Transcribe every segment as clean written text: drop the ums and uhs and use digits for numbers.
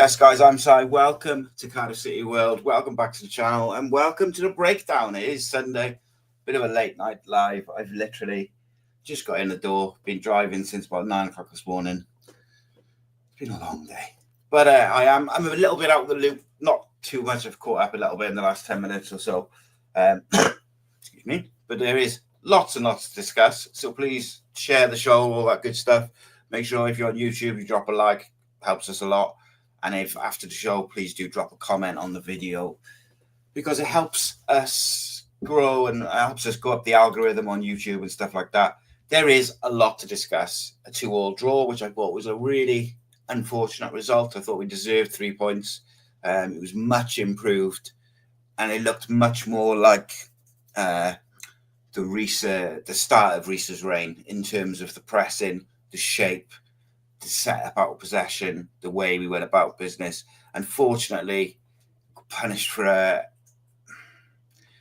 Yes, guys, I'm Si. Welcome to Cardiff City World. Welcome back to the channel and welcome to the breakdown. It is Sunday, bit of a late night live. I've literally just got in the door, been driving since about 9 o'clock this morning. It's been a long day, but I'm a little bit out of the loop. Not too much. I've caught up a little bit in the last 10 minutes or so. Excuse me, but there is lots and lots to discuss. So please share the show, all that good stuff. Make sure if you're on YouTube, you drop a like, helps us a lot. And if after the show, please do drop a comment on the video because it helps us grow and helps us go up the algorithm on YouTube and stuff like that. There is a lot to discuss. A 2-2 draw, which I thought was a really unfortunate result. I thought we deserved 3 points. It was much improved and it looked much more like the start of Rhys's reign in terms of the pressing, the shape, the setup out of possession, the way we went about business. Unfortunately, punished for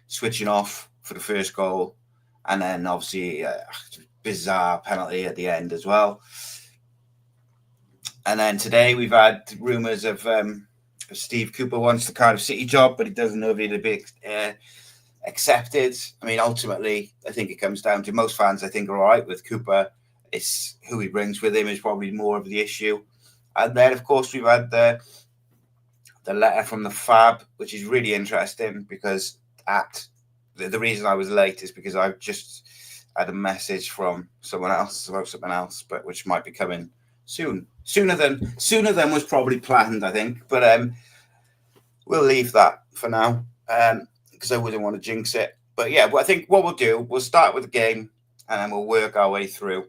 switching off for the first goal, and then obviously a bizarre penalty at the end as well. And then today we've had rumours of Steve Cooper wants the Cardiff City job, but he doesn't know if it'll be accepted. I mean, ultimately, I think it comes down to most fans, I think, are all right with Cooper. It's who he brings with him is probably more of the issue. And then, of course, we've had the letter from the Fab, which is really interesting because the reason I was late is because I've just had a message from someone else about something else, but which might be coming soon. Sooner than was probably planned, I think. But we'll leave that for now because I wouldn't want to jinx it. But yeah, I think what we'll do, we'll start with the game and then we'll work our way through.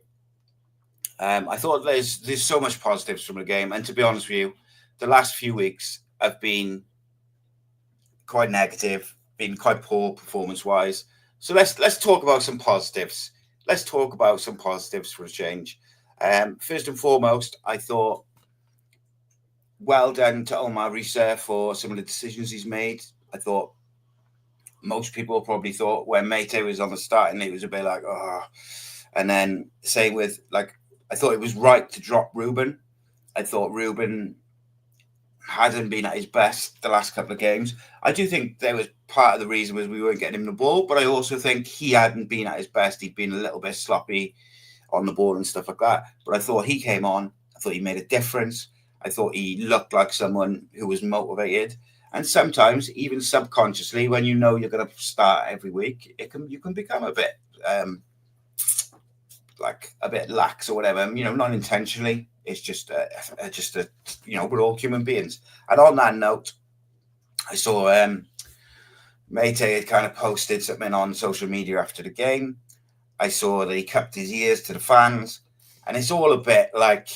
I thought there's so much positives from the game, and to be honest with you, the last few weeks have been quite negative, been quite poor performance-wise. So let's talk about some positives. Let's talk about some positives for a change. First and foremost, I thought well done to Omar Rhys for some of the decisions he's made. I thought most people probably thought when Matty was on the starting, it was a bit like, oh, and then same with I thought it was right to drop Ruben. I thought Ruben hadn't been at his best the last couple of games. I do think there was part of the reason was we weren't getting him the ball, but I also think he hadn't been at his best. He'd been a little bit sloppy on the ball and stuff like that. But I thought he came on. I thought he made a difference. I thought he looked like someone who was motivated. And sometimes, even subconsciously, when you know you're going to start every week, you can become a bit a bit lax or whatever, not intentionally. It's just we're all human beings. And on that note, I saw Matty had kind of posted something on social media after the game. I saw that he cupped his ears to the fans, and it's all a bit like,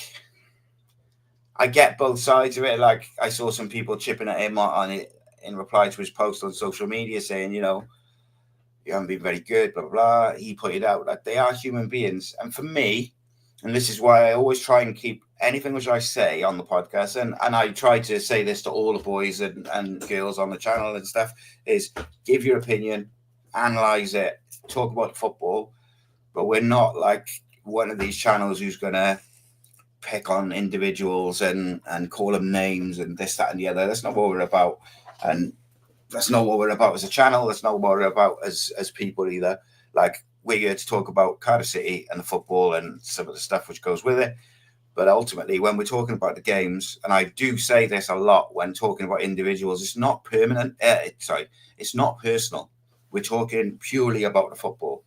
I get both sides of it. Like, I saw some people chipping at him on it in reply to his post on social media saying, you haven't been very good, blah, blah, blah. He pointed out that they are human beings. And for me, and this is why I always try and keep anything which I say on the podcast, and I try to say this to all the boys and girls on the channel and stuff, is give your opinion, analyse it, talk about football, but we're not like one of these channels who's going to pick on individuals and call them names and this, that, and the other. That's not what we're about. And that's not what we're about as a channel. That's not what we're about as people either. Like, we're here to talk about Cardiff City and the football and some of the stuff which goes with it. But ultimately, when we're talking about the games, and I do say this a lot when talking about individuals, it's not permanent. It's not personal. We're talking purely about the football.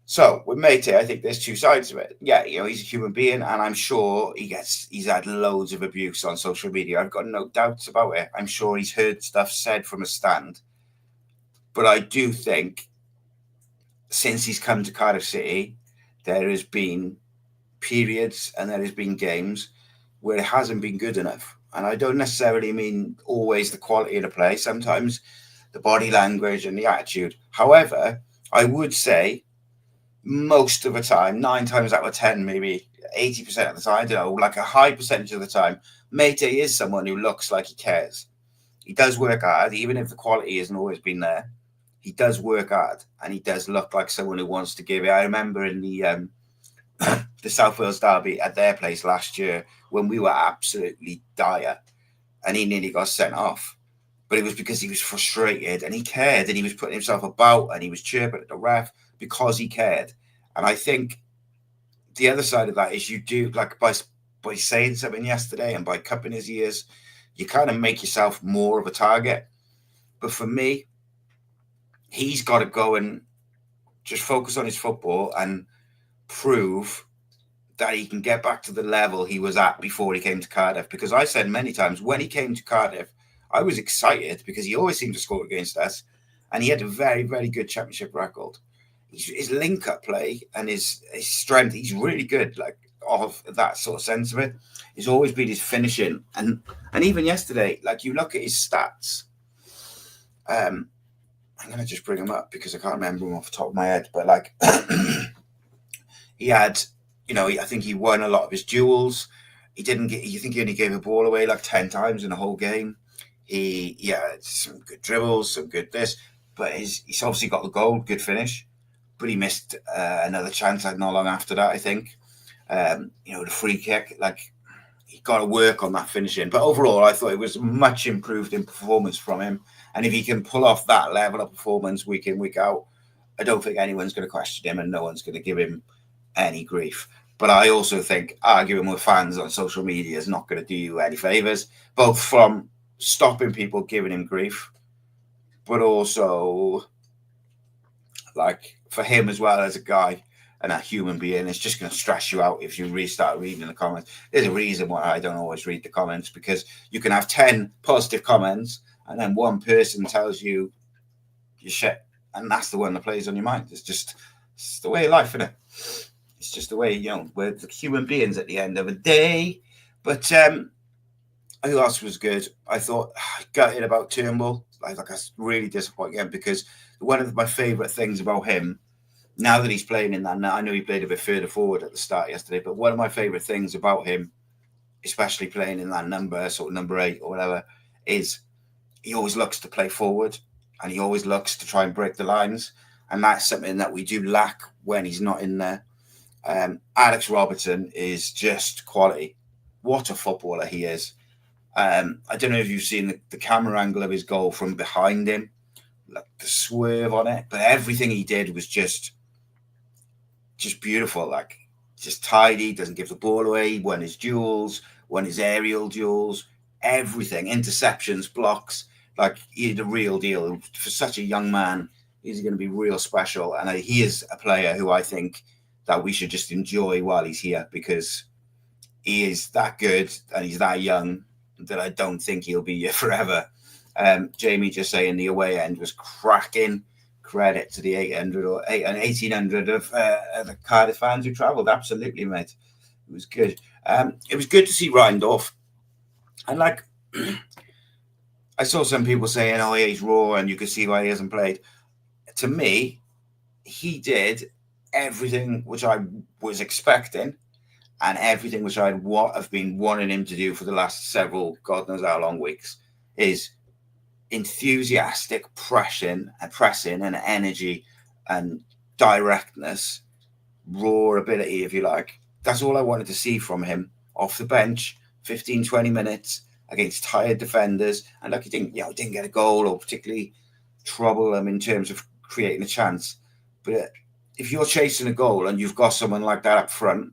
So with Matty, I think there's two sides of it. Yeah, he's a human being, and I'm sure he's had loads of abuse on social media. I've got no doubts about it. I'm sure he's heard stuff said from a stand. But I do think since he's come to Cardiff City, there has been periods and there has been games where it hasn't been good enough. And I don't necessarily mean always the quality of the play. Sometimes the body language and the attitude. However, I would say most of the time, 9 times out of 10, maybe 80% of the time, I don't know, like a high percentage of the time, Matty is someone who looks like he cares. He does work hard, even if the quality hasn't always been there. He does work hard, and he does look like someone who wants to give it. I remember in the South Wales derby at their place last year when we were absolutely dire. and he nearly got sent off. But it was because he was frustrated and he cared, and he was putting himself about, and he was chirping at the ref because he cared. And I think the other side of that is you do, like, by saying something yesterday and by cupping his ears, you kind of make yourself more of a target. But for me, he's got to go and just focus on his football and prove that he can get back to the level he was at before he came to Cardiff. Because I said many times, when he came to Cardiff, I was excited because he always seemed to score against us, and he had a very, very good championship record. His link-up play and his strength, he's really good, like, of that sort of sense of it. He's always been his finishing. And even yesterday, like, you look at his stats. I'm going to just bring him up because I can't remember him off the top of my head. But, like, he had, I think he won a lot of his duels. You think he only gave a ball away like 10 times in the whole game. He had some good dribbles, some good this. But he's obviously got the goal, good finish. But he missed another chance like not long after that, I think. The free kick, like, he got to work on that finishing. But overall, I thought it was much improved in performance from him. And if he can pull off that level of performance week in, week out, I don't think anyone's going to question him and no one's going to give him any grief. But I also think arguing with fans on social media is not going to do you any favours, both from stopping people giving him grief, but also, like, for him as well as a guy and a human being, it's just going to stress you out if you restart reading the comments. There's a reason why I don't always read the comments, because you can have 10 positive comments and then one person tells you you're shit, and that's the one that plays on your mind. It's the way of life, isn't it? It's just the way, we're the human beings at the end of the day. But who else was good? I thought gutted about Turnbull. I was really disappointed because one of my favourite things about him, now that he's playing in that, I know he played a bit further forward at the start yesterday, but one of my favourite things about him, especially playing in that number, sort of number 8 or whatever, is he always looks to play forward and he always looks to try and break the lines. And that's something that we do lack when he's not in there. Alex Robertson is just quality. What a footballer he is. I don't know if you've seen the camera angle of his goal from behind him, like the swerve on it, but everything he did was just beautiful. Like, just tidy, doesn't give the ball away, won his duels, won his aerial duels, everything, interceptions, blocks. Like, he's the real deal. For such a young man, he's going to be real special. And he is a player who I think that we should just enjoy while he's here, because he is that good and he's that young that I don't think he'll be here forever. Jamie just saying the away end was cracking. Credit to the 800 or 1,800 of the Cardiff fans who travelled. Absolutely, mate. It was good. It was good to see Reindorf. And, like, I saw some people saying, oh, yeah, he's raw and you can see why he hasn't played. To me, he did everything which I was expecting and everything which I'd have been wanting him to do for the last several, God knows how long, weeks, is enthusiastic pressing and energy and directness, raw ability, if you like. That's all I wanted to see from him off the bench, 15, 20 minutes against tired defenders. And, like, he didn't get a goal or particularly trouble them in terms of creating a chance. But if you're chasing a goal and you've got someone like that up front,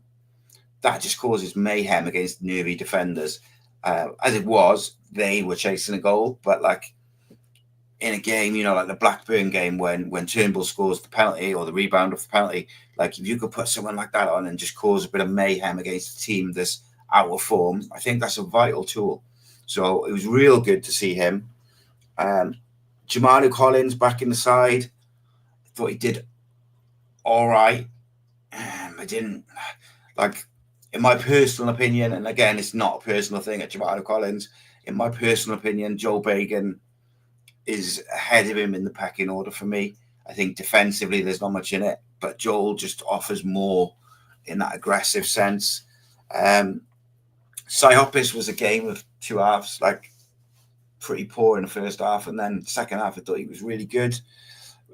that just causes mayhem against nervy defenders. As it was, they were chasing a goal, but, like, in a game, like the Blackburn game when Turnbull scores the penalty or the rebound of the penalty, like, if you could put someone like that on and just cause a bit of mayhem against a team that's out of form, I think that's a vital tool. So it was real good to see him. Jamalu Collins back in the side. I thought he did all right. I didn't, like, in my personal opinion, and again, it's not a personal thing at Jamalu Collins, in my personal opinion, Joe Bagan is ahead of him in the pecking order for me. I think defensively there's not much in it, but Joel just offers more in that aggressive sense. Psyopis was a game of two halves, like, pretty poor in the first half, and then the second half I thought he was really good.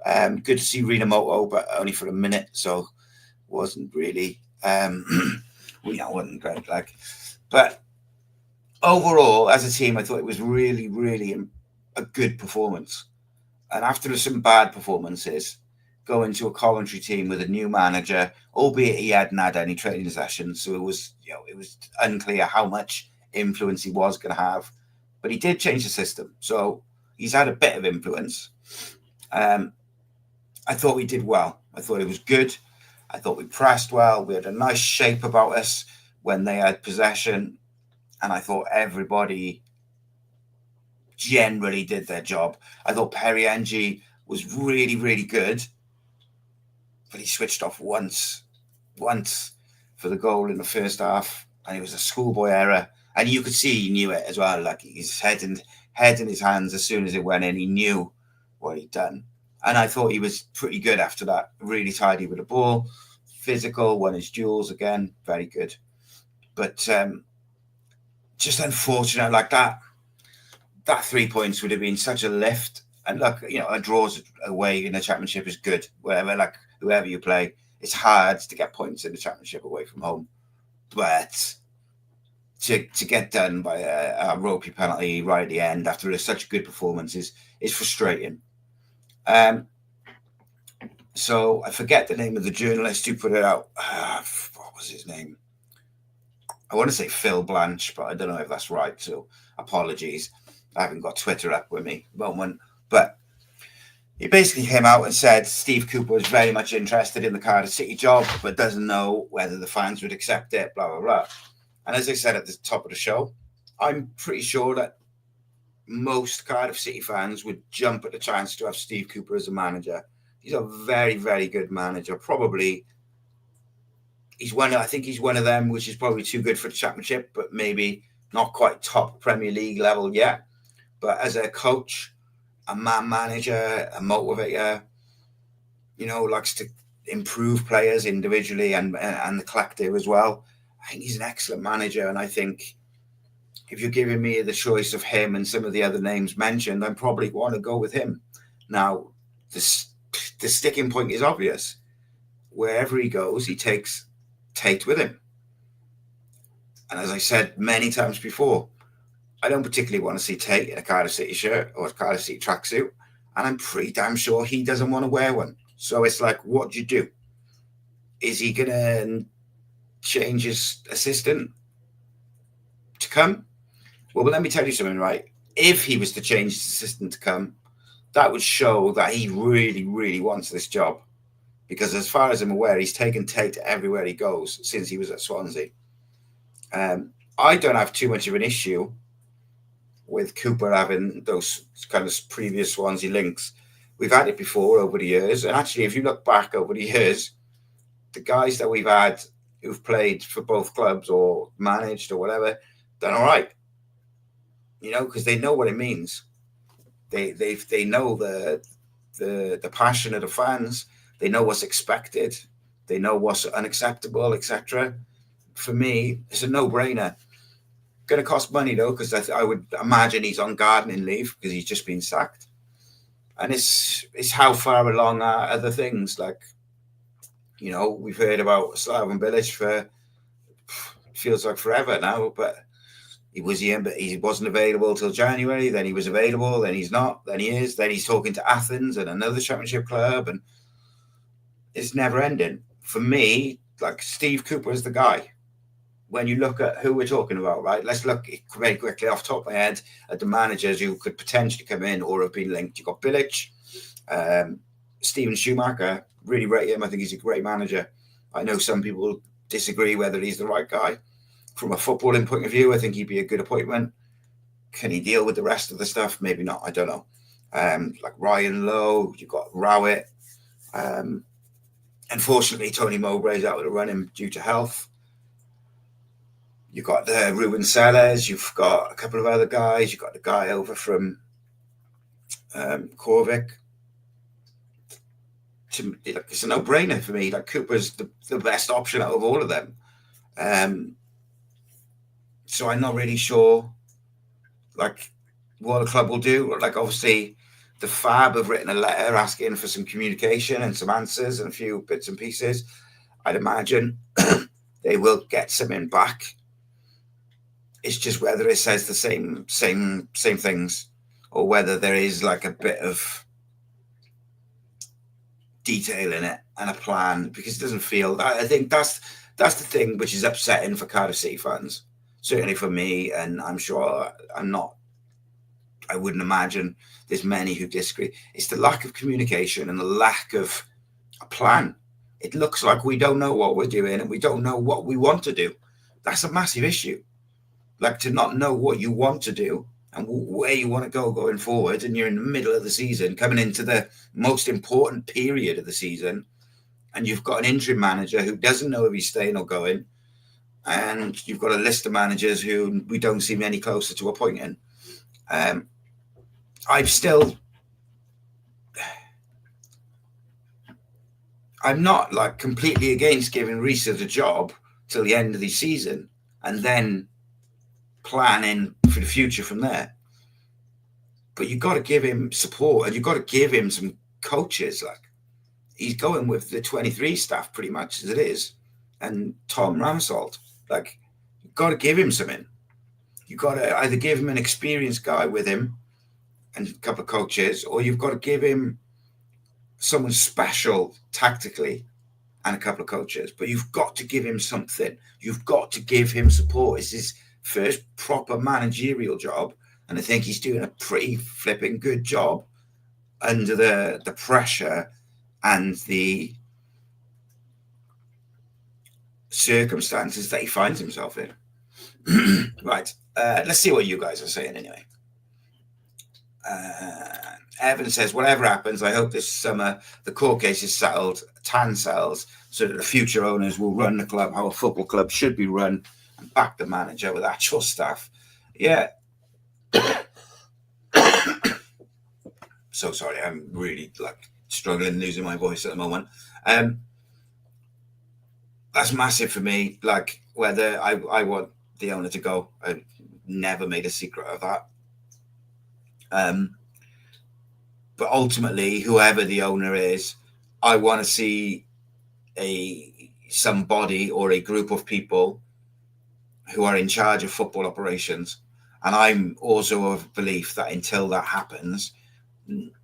Good to see Rinamoto, but only for a minute, so wasn't really wasn't great. Like, but overall, as a team, I thought it was really, really a good performance. And after some bad performances, going to a Coventry team with a new manager, albeit he hadn't had any training sessions, so it was unclear how much influence he was going to have. But he did change the system, so he's had a bit of influence. I thought we did well. I thought it was good. I thought we pressed well. We had a nice shape about us when they had possession, and I thought everybody generally did their job. I thought Periangi was really, really good, but he switched off once for the goal in the first half, and it was a schoolboy error. And you could see he knew it as well. Like his head in his hands as soon as it went in, he knew what he'd done. And I thought he was pretty good after that. Really tidy with the ball, physical, won his duels again, very good. But just unfortunate like that. That 3 points would have been such a lift. And look, a draw's away in the championship is good. Whatever, like whoever you play, it's hard to get points in the championship away from home. But to get done by a ropey penalty right at the end after such a good performance is frustrating. So I forget the name of the journalist who put it out. What was his name? I want to say Phil Blanche, but I don't know if that's right. So apologies. I haven't got Twitter up with me at the moment. But he basically came out and said Steve Cooper was very much interested in the Cardiff City job, but doesn't know whether the fans would accept it, blah, blah, blah. And as I said at the top of the show, I'm pretty sure that most Cardiff City fans would jump at the chance to have Steve Cooper as a manager. He's a very, very good manager. Probably I think he's one of them, which is probably too good for the championship, but maybe not quite top Premier League level yet. But as a coach, a man manager, a motivator, likes to improve players individually and the collective as well. I think he's an excellent manager. And I think if you're giving me the choice of him and some of the other names mentioned, I probably want to go with him. Now, the sticking point is obvious. Wherever he goes, he takes Tate with him. And as I said many times before, I don't particularly want to see Tate in a Cardiff City shirt or a Cardiff City tracksuit. And I'm pretty damn sure he doesn't want to wear one. So it's like, what do you do? Is he going to change his assistant to come? Well, let me tell you something, right? If he was to change his assistant to come, that would show that he really, really wants this job. Because as far as I'm aware, he's taken Tate everywhere he goes since he was at Swansea. I don't have too much of an issue with Cooper having those kind of previous Swansea links. We've had it before over the years. And actually, if you look back over the years, the guys that we've had who've played for both clubs or managed or whatever, done all right. Because they know what it means. They know the passion of the fans. They know what's expected. They know what's unacceptable, etc. For me, it's a no-brainer. Going to cost money, though, because I would imagine he's on gardening leave because he's just been sacked. And it's how far along are other things. Like, we've heard about Slaven Bilic for feels like forever now, but he wasn't available till January. Then he was available. Then he's not. Then he is. Then he's talking to Athens and another championship club, and it's never ending. For me, like Steve Cooper is the guy. When you look at who we're talking about, right? Let's look very quickly off the top of my head at the managers who could potentially come in or have been linked. You've got Bilic, Steven Schumacher. Really rate him. I think he's a great manager. I know some people disagree whether he's the right guy. From a footballing point of view, I think he'd be a good appointment. Can he deal with the rest of the stuff? Maybe not. I don't know. Like Ryan Lowe, you've got Rowett. Unfortunately, Tony Mowbray's out of the running due to health. You've got Ruben Sellers. You've got a couple of other guys. You've got the guy over from Corvick. It's a no-brainer for me. Like Cooper's the best option out of all of them. So I'm not really sure, like, what the club will do. Like, obviously, the Fab have written a letter asking for some communication and some answers and a few bits and pieces. I'd imagine they will get something back. It's just whether it says the same things, or whether there is like a bit of detail in it and a plan, because it doesn't feel. I think that's the thing which is upsetting for Cardiff City fans, certainly for me, and I'm sure I wouldn't imagine there's many who disagree. It's the lack of communication and the lack of a plan. It looks like we don't know what we're doing and we don't know what we want to do. That's a massive issue. Like, to not know what you want to do and where you want to go going forward, and you're in the middle of the season, coming into the most important period of the season, and you've got an interim manager who doesn't know if he's staying or going, and you've got a list of managers who we don't seem any closer to appointing. I'm not like completely against giving Rhys the job till the end of the season and then planning for the future from there. But you've got to give him support, and you've got to give him some coaches. Like, he's going with the 23 staff pretty much as it is, and Tom Ramsalt. Like, you've got to give him something. You've got to either give him an experienced guy with him and a couple of coaches, or you've got to give him someone special tactically and a couple of coaches. But you've got to give him something. You've got to give him support. It's his first proper managerial job, and I think he's doing a pretty flipping good job under the pressure and the circumstances that he finds himself in. Right. Let's see what you guys are saying anyway. Evan says, whatever happens, I hope this summer the court case is settled, TAN sells, so that the future owners will run the club how a football club should be run, and back the manager with actual staff. Yeah. So sorry, I'm really struggling, losing my voice at the moment. That's massive for me. Like, whether I want the owner to go, I've never made a secret of that. But ultimately, whoever the owner is, I want to see somebody or a group of people who are in charge of football operations. And I'm also of belief that until that happens,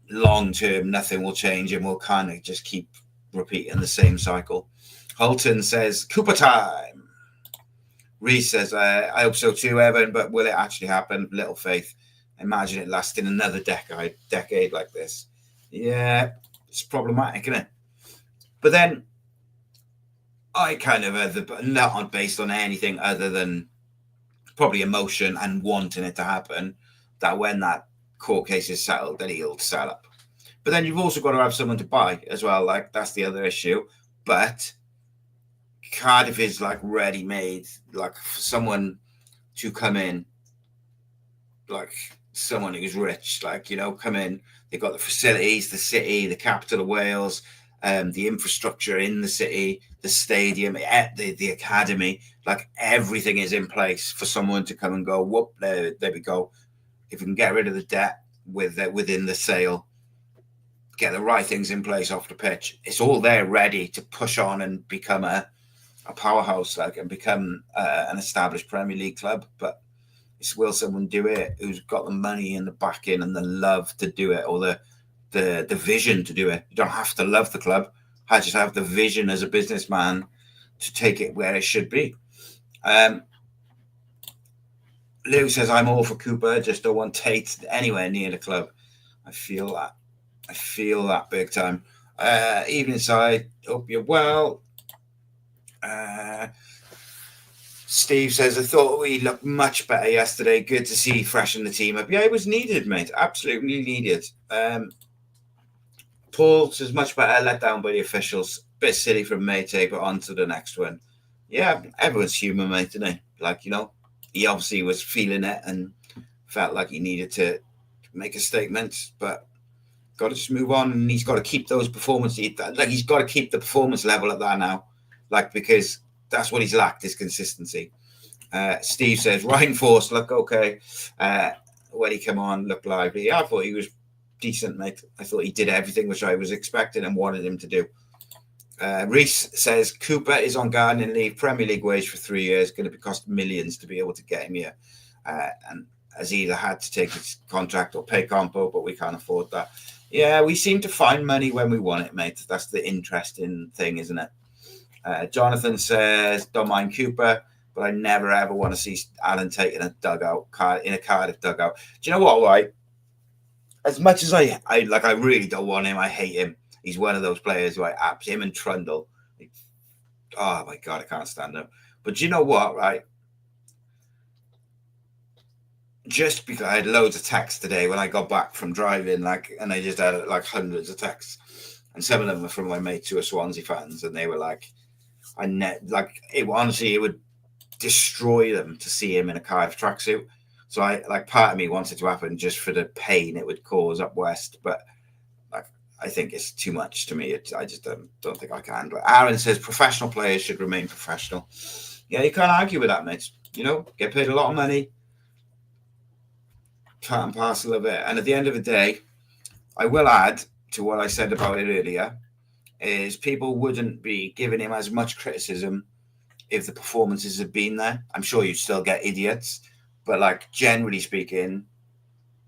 long term, nothing will change, and we'll kind of just keep repeating the same cycle. Holton says, Cooper time. Rhys says, I hope so too, Evan, but will it actually happen? Little faith. Imagine it lasting another decade like this. Yeah, it's problematic, isn't it? But then I kind of not based on anything other than probably emotion and wanting it to happen, that when that court case is settled, then he'll sell up. But then you've also got to have someone to buy as well. Like, that's the other issue. But Cardiff is like ready-made, like for someone to come in, like someone who's rich, like, you know, come in. They've got the facilities, the city, the capital of Wales, the infrastructure in the city, the stadium, the academy, like everything is in place for someone to come and go, whoop, there we go. If we can get rid of the debt within the sale, get the right things in place off the pitch, it's all there ready to push on and become a powerhouse, like, and become an established Premier League club. But it's, will someone do it who's got the money and the backing and the love to do it, or the vision to do it? You don't have to love the club. I just have the vision as a businessman to take it where it should be. Lou says, I'm all for Cooper, just don't want Tate anywhere near the club. I feel that big time. Evening side, hope you're well. Steve says, I thought we looked much better yesterday. Good to see freshen the team up. Yeah, it was needed, mate. Absolutely needed. Paul says, much better, let down by the officials. Bit silly from Maytag, but on to the next one. Yeah, everyone's human, mate, isn't he? Like, you know, he obviously was feeling it and felt like he needed to make a statement, but got to just move on, and he's got to keep those performances. Like, he's got to keep the performance level at that now, like, because that's what he's lacked, is consistency. Steve says, Ryan Force, look okay. When he came on, looked lively. Yeah, I thought he was decent, mate. I thought he did everything which I was expecting and wanted him to do. Rhys says Cooper is on gardening leave, Premier League wage for 3 years, going to be cost millions to be able to get him here, and has either had to take his contract or pay compo, but we can't afford that. Yeah, we seem to find money when we want it, mate. That's the interesting thing, isn't it? Jonathan says, don't mind Cooper, but I never ever want to see Alan taking a dugout in a Cardiff dugout. Do you know what? Right? As much as I really don't want him. I hate him. He's one of those players who I apps him and Trundle. Oh my god, I can't stand him. But you know what? Right? Just because I had loads of texts today when I got back from driving, and I just had hundreds of texts, and some of them were from my mates who are Swansea fans, and they were like, honestly, it would destroy them to see him in a Cardiff tracksuit. So part of me wants it to happen just for the pain it would cause up west, but I think it's too much to me. I just don't think I can. But Aaron says professional players should remain professional. Yeah, you can't argue with that, mate. Get paid a lot of money. Part and parcel of it. And at the end of the day, I will add to what I said about it earlier, is people wouldn't be giving him as much criticism if the performances had been there. I'm sure you'd still get idiots, but generally speaking,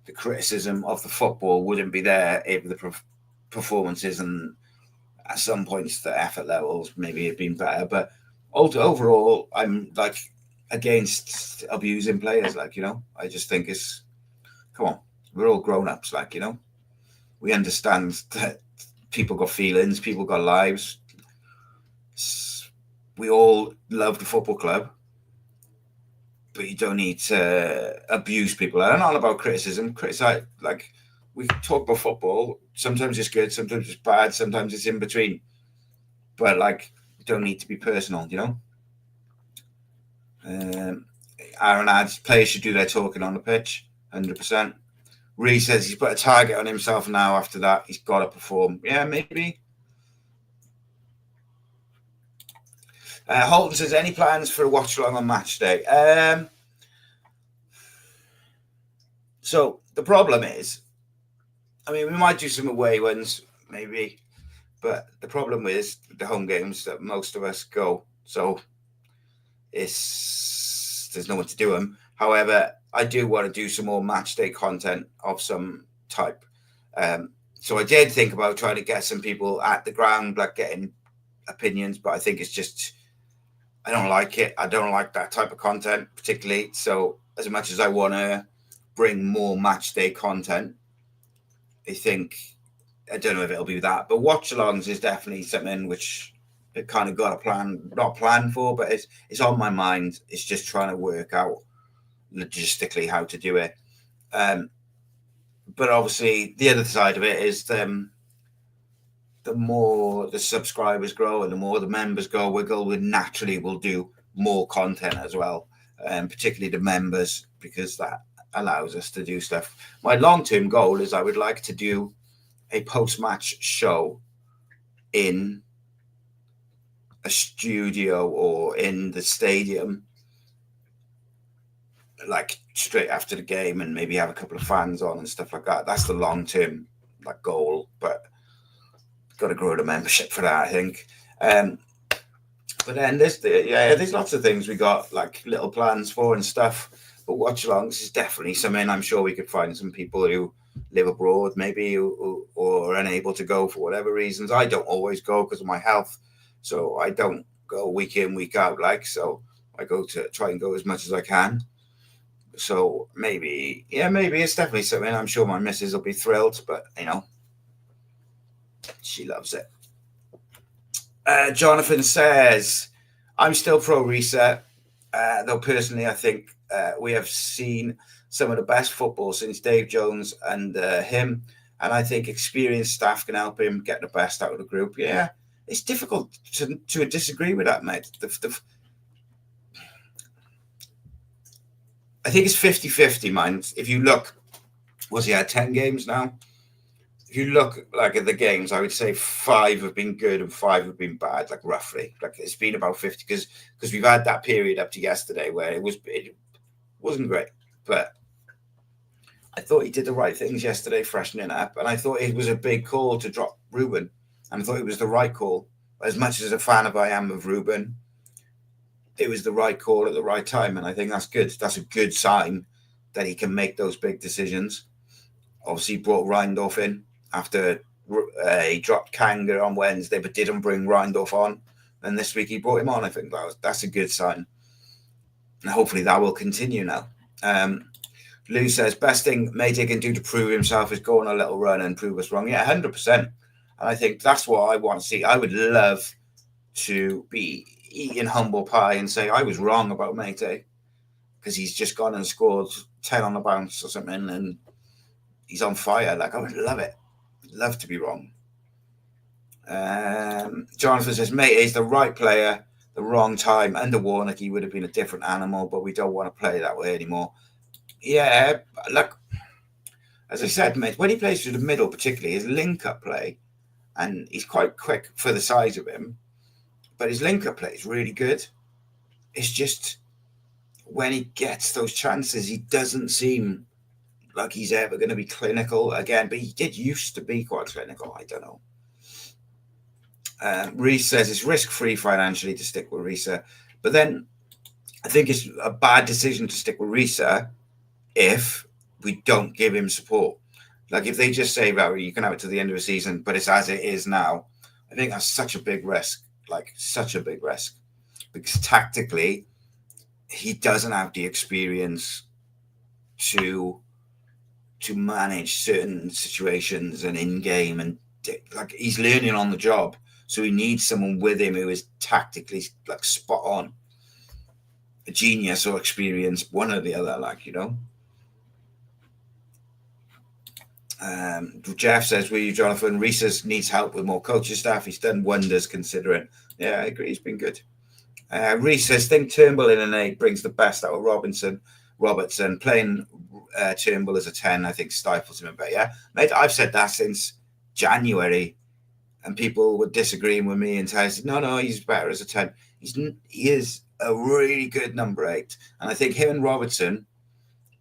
the criticism of the football wouldn't be there if the performances and at some points the effort levels maybe have been better. But overall, I'm against abusing players. I just think it's, come on, we're all grown-ups, we understand that people got feelings, people got lives. We all love the football club, but you don't need to abuse people. I'm not about criticism. Criticize, we talk about football. Sometimes it's good, sometimes it's bad, sometimes it's in between. But you don't need to be personal, Aaron adds, players should do their talking on the pitch, 100%. Rhys says he's put a target on himself now. After that, he's got to perform. Yeah, maybe. Holton says, any plans for a watch along on match day? So the problem is, we might do some away ones, maybe, but the problem is the home games that most of us go. So there's no one to do them. However, I do want to do some more match day content of some type. So I did think about trying to get some people at the ground, getting opinions, but I think it's just, I don't like it. I don't like that type of content particularly. So as much as I want to bring more match day content, I don't know if it'll be that, but watch alongs is definitely something which it kind of got a plan, not planned for, but it's on my mind. It's just trying to work out logistically how to do it. But obviously the other side of it is the more the subscribers grow and the more the members go, we naturally will do more content as well, particularly the members, because that allows us to do stuff. My long-term goal is I would like to do a post-match show in a studio or in the stadium, straight after the game, and maybe have a couple of fans on and stuff like that. That's the long-term goal, but got to grow the membership for that, I think. But then there's lots of things we got little plans for and stuff. But watch alongs is definitely something. I'm sure we could find some people who live abroad, maybe, who are unable to go for whatever reasons. I don't always go because of my health, so I don't go week in, week out. So I go to try and go as much as I can. So maybe it's definitely something. I'm sure my missus will be thrilled, but she loves it. Jonathan says, I'm still pro reset, though personally I think we have seen some of the best football since Dave Jones and him, and I think experienced staff can help him get the best out of the group. Yeah, it's difficult to disagree with that, mate. I think it's 50-50, man. If you look, he had 10 games now? If you look at the games, I would say 5 have been good and 5 have been bad, roughly. It's been about 50 because we've had that period up to yesterday where it wasn't great. But I thought he did the right things yesterday, freshening up, and I thought it was a big call to drop Ruben, and I thought it was the right call. as much as a fan I am of Ruben, it was the right call at the right time, and I think that's good. That's a good sign that he can make those big decisions. Obviously, brought Reindorf in after he dropped Kanga on Wednesday, but didn't bring Reindorf on. And this week he brought him on. I think that's a good sign. And hopefully that will continue now. Lou says, best thing Matey can do to prove himself is go on a little run and prove us wrong. Yeah, 100%. And I think that's what I want to see. I would love to be eating humble pie and say I was wrong about Matey because he's just gone and scored 10 on the bounce or something and he's on fire. Like, I would love it. Love to be wrong. Jonathan says, Matey's the right player, the wrong time. Under Warnock, he would have been a different animal, but we don't want to play that way anymore. Yeah, look, as I said, mate, when he plays through the middle, particularly his link-up play, and he's quite quick for the size of him, but his link-up play is really good. It's just when he gets those chances, he doesn't seem like he's ever going to be clinical again, but he did used to be quite clinical. I don't know. Rhys says it's risk-free financially to stick with Rhys, but then I think it's a bad decision to stick with Rhys if we don't give him support. Like if they just say, well, you can have it to the end of the season, but it's as it is now, I think that's such a big risk, like such a big risk, because tactically he doesn't have the experience to manage certain situations and in-game, and like he's learning on the job. So he needs someone with him who is tactically like spot on, a genius or experience, one or the other, like, you know. Jeff says, will you, Jonathan? Rhys needs help with more coaching staff. He's done wonders considering. Yeah, I agree. He's been good. Rhys says, think Turnbull in an 8 brings the best out of Robertson. Playing Turnbull as a 10, I think, stifles him a bit. Yeah, mate, I've said that since January, and people were disagreeing with me and saying, no, he's better as a 10. He is a really good number 8. And I think him and Robertson,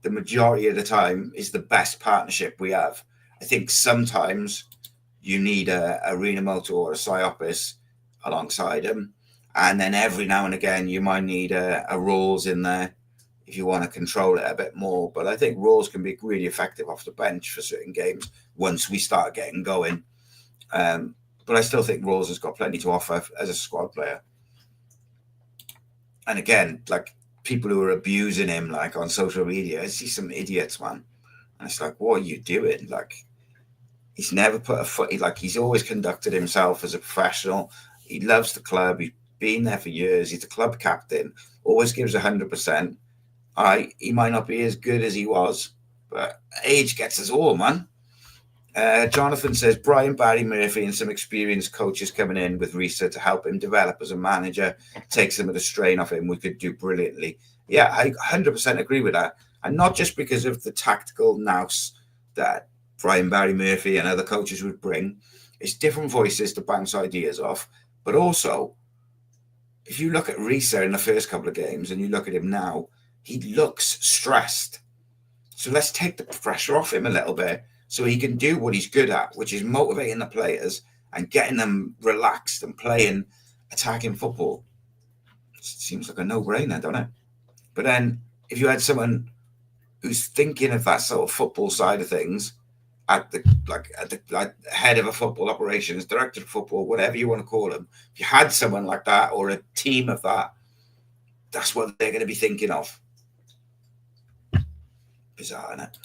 the majority of the time, is the best partnership we have. I think sometimes you need a Renamoto or a Siopis alongside him. And then every now and again, you might need a Rawls in there if you want to control it a bit more. But I think Rawls can be really effective off the bench for certain games once we start getting going. But I still think Rawls has got plenty to offer as a squad player. And again, like people who are abusing him, like on social media, I see some idiots, man. And it's like, what are you doing? Like, he's never put a foot. He's always conducted himself as a professional. He loves the club. He's been there for years. He's the club captain. Always gives 100%. He might not be as good as he was, but age gets us all, man. Jonathan says Brian Barry Murphy and some experienced coaches coming in with Rhys to help him develop as a manager, take some of the strain off him. We could do brilliantly. Yeah, I 100% agree with that. And not just because of the tactical nous that Brian Barry Murphy and other coaches would bring. It's different voices to bounce ideas off. But also, if you look at Rhys in the first couple of games and you look at him now, he looks stressed. So let's take the pressure off him a little bit so he can do what he's good at, which is motivating the players and getting them relaxed and playing attacking football. It seems like a no-brainer, doesn't it? But then if you had someone who's thinking of that sort of football side of things at the head of a football operations, director of football, whatever you want to call them, if you had someone like that or a team of that, that's what they're going to be thinking of. Bizarre, isn't it?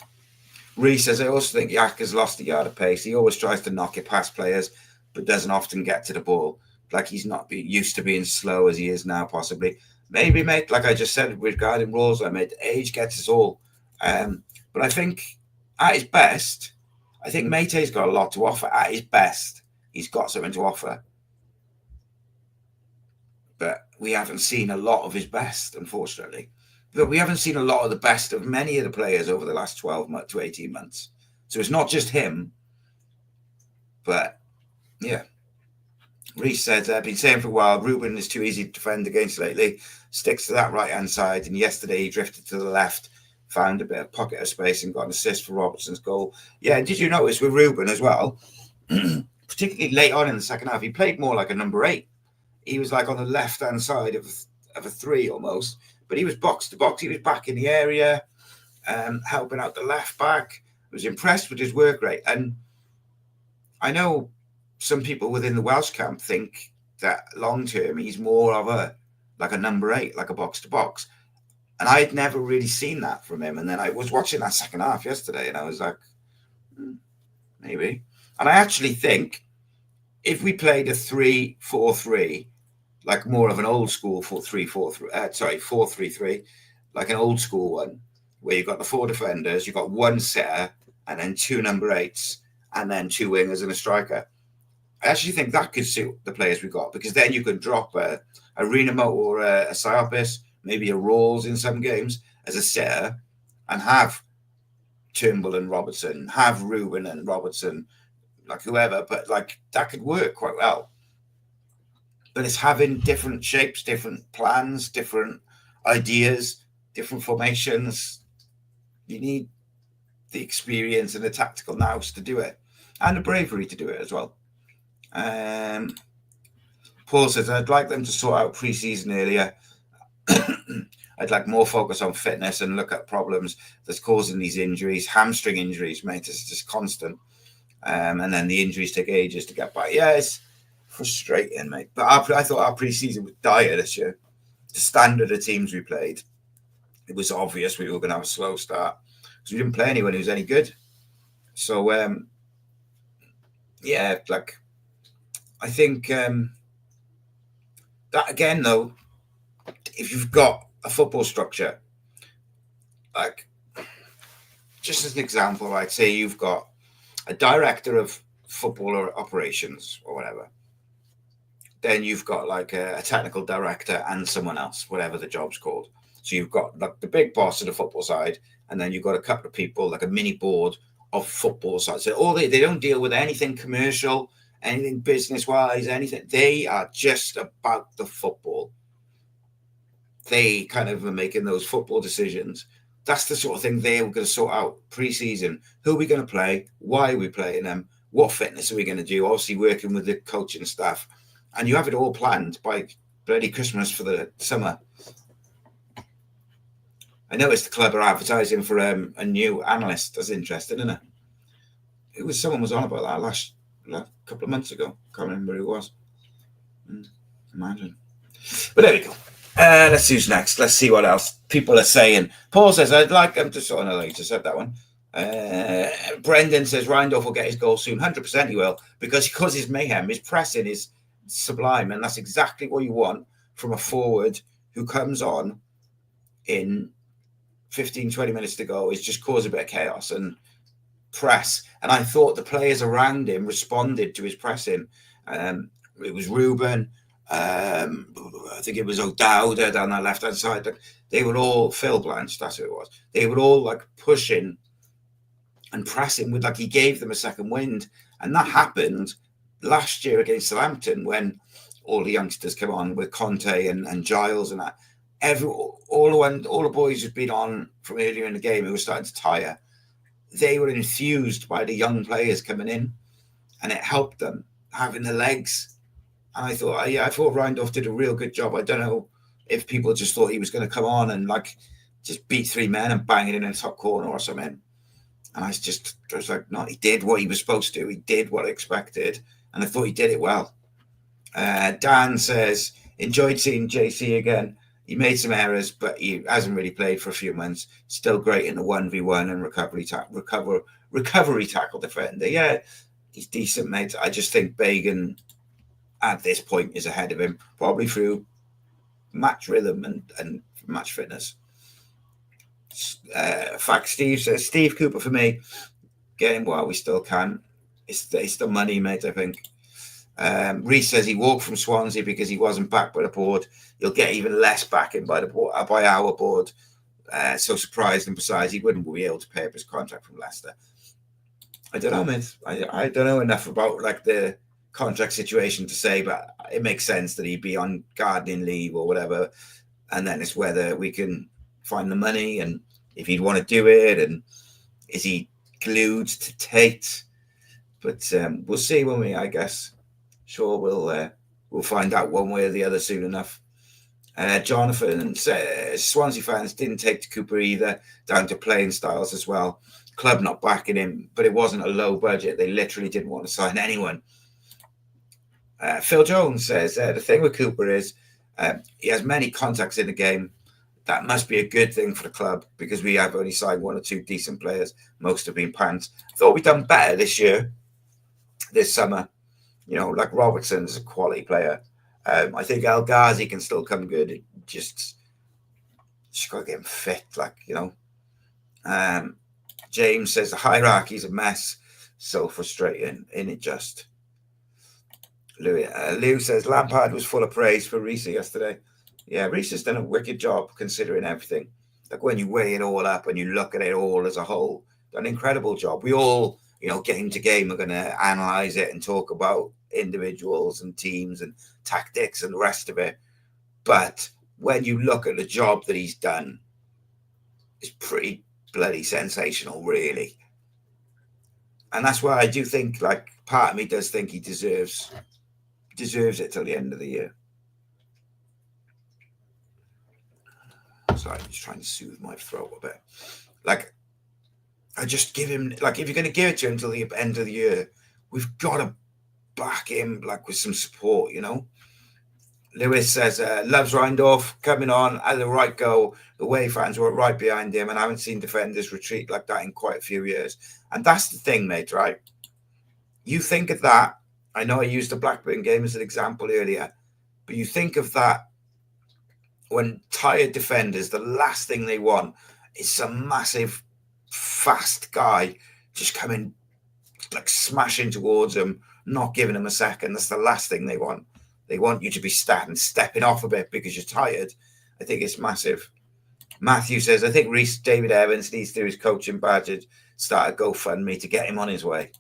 Rhys says, I also think Yak has lost a yard of pace. He always tries to knock it past players, but doesn't often get to the ball. Like he's not used to being slow as he is now, possibly. Maybe, mate, like I just said regarding Rawls, mate, age gets us all. But I think at his best, I think Matey's got a lot to offer. At his best, he's got something to offer. But we haven't seen a lot of his best, unfortunately. But we haven't seen a lot of the best of many of the players over the last 12 to 18 months. So it's not just him. But, yeah. Rhys said, I've been saying for a while, Ruben is too easy to defend against lately. Sticks to that right-hand side. And yesterday he drifted to the left, found a bit of pocket of space and got an assist for Robertson's goal. Yeah, did you notice with Ruben as well? particularly late on in the second half, he played more like a number 8. He was like on the left-hand side of a 3 almost, but he was box to box. He was back in the area, helping out the left back. I was impressed with his work rate. And I know some people within the Welsh camp think that long-term he's more of a number 8, like a box to box. And I had never really seen that from him. And then I was watching that second half yesterday, and I was like, maybe. And I actually think if we played a 3-4-3, like more of an old school 4-3-3, like an old school one, where you've got the 4 defenders, you've got 1 sitter, and then 2 number 8s, and then 2 wingers and a striker. I actually think that could suit the players we've got, because then you could drop a Renamo or a Siopis, maybe a Rawls in some games as a sitter, and have Turnbull and Robertson, have Ruben and Robertson, like whoever, but like that could work quite well. But it's having different shapes, different plans, different ideas, different formations. You need the experience and the tactical nous to do it, and the bravery to do it as well. Paul says, I'd like them to sort out pre-season earlier. I'd like more focus on fitness and look at problems that's causing these injuries. Hamstring injuries, mate, it's just constant. And then the injuries take ages to get back. Yeah, it's frustrating, mate. But I thought our pre-season was dire this year. The standard of teams we played, it was obvious we were going to have a slow start because we didn't play anyone who was any good. So, yeah, like, I think that, again, though, if you've got a football structure, like, just as an example, I'd say you've got a director of football or operations or whatever. Then you've got like a technical director and someone else, whatever the job's called. So you've got like the big boss of the football side, and then you've got a couple of people, like a mini board of football side. So they don't deal with anything commercial, anything business-wise, anything. They are just about the football. They kind of are making those football decisions. That's the sort of thing they were going to sort out pre-season. Who are we going to play? Why are we playing them? What fitness are we going to do? Obviously working with the coaching staff. And you have it all planned by bloody Christmas for the summer. I noticed the club are advertising for a new analyst. That's interesting, isn't it? Someone was on about that last couple of months ago. Can't remember who it was. Imagine. But there we go. Let's see who's next. Let's see what else people are saying. Paul says, I'd like them to sort of know you just said that one. Brendan says, Reindorf will get his goal soon. 100% he will, because he causes mayhem. His pressing is sublime, and that's exactly what you want from a forward who comes on in 15-20 minutes to go, is just cause a bit of chaos and press. And I thought the players around him responded to his pressing. It was Ruben, I think it was O'Dowda down that left hand side. They were all Phil Blanche, that's who it was. They were all like pushing and pressing with, like, he gave them a second wind. And that happened last year against Southampton when all the youngsters came on with Conte and Giles and that. All the boys who'd been on from earlier in the game who were starting to tire, they were infused by the young players coming in, and it helped them having the legs. And I thought Reindorf did a real good job. I don't know if people just thought he was going to come on and like just beat 3 men and bang it in the top corner or something. And I was like, no, he did what he was supposed to. He did what I expected, and I thought he did it well. Dan says, enjoyed seeing JC again. He made some errors, but he hasn't really played for a few months. Still great in the 1v1 and recovery tackle defender. Yeah, he's decent, mate. I just think Bagan at this point is ahead of him, probably through match rhythm and match fitness. Steve says, Steve Cooper for me. Get him while we still can. It's the money, mate, I think. Rhys says he walked from Swansea because he wasn't backed by the board. He'll get even less backing by our board. So surprised, and besides, he wouldn't be able to pay up his contract from Leicester. I don't know, mate. I don't know enough about like the contract situation to say, but it makes sense that he'd be on gardening leave or whatever. And then it's whether we can find the money and if he'd want to do it, and is he glued to Tate? But we'll see, won't we? I guess. Sure, we'll find out one way or the other soon enough. Jonathan says Swansea fans didn't take to Cooper either, down to playing styles as well. Club not backing him, but it wasn't a low budget. They literally didn't want to sign anyone. Phil Jones says the thing with Cooper is he has many contacts in the game. That must be a good thing for the club because we have only signed 1 or 2 decent players. Most have been pants. Thought we'd done better this summer. Like Robertson's a quality player. I think El Ghazi can still come good. It just got to get him fit, James says the hierarchy's a mess. So frustrating, isn't it just? Lou says Lampard was full of praise for Rhys yesterday. Yeah, Rhys has done a wicked job considering everything. Like when you weigh it all up and you look at it all as a whole, done an incredible job. We all, game to game are going to analyse it and talk about individuals and teams and tactics and the rest of it. But when you look at the job that he's done, it's pretty bloody sensational, really. And that's why I do think, part of me does think he deserves it till the end of the year. Sorry, I'm just trying to soothe my throat a bit. I just give him, if you're going to give it to him till the end of the year, we've got to back him, with some support, Lewis says, loves Reindorf, coming on at the right goal. The way fans were right behind him, and I haven't seen defenders retreat like that in quite a few years. And that's the thing, mate, right? You think of that. I know I used the Blackburn game as an example earlier, but you think of that when tired defenders, the last thing they want is some massive, fast guy just coming, smashing towards them, not giving them a second. That's the last thing they want. They want you to be stepping off a bit because you're tired. I think it's massive. Matthew says, I think Rhys David Evans needs to do his coaching badge, start a GoFundMe to get him on his way.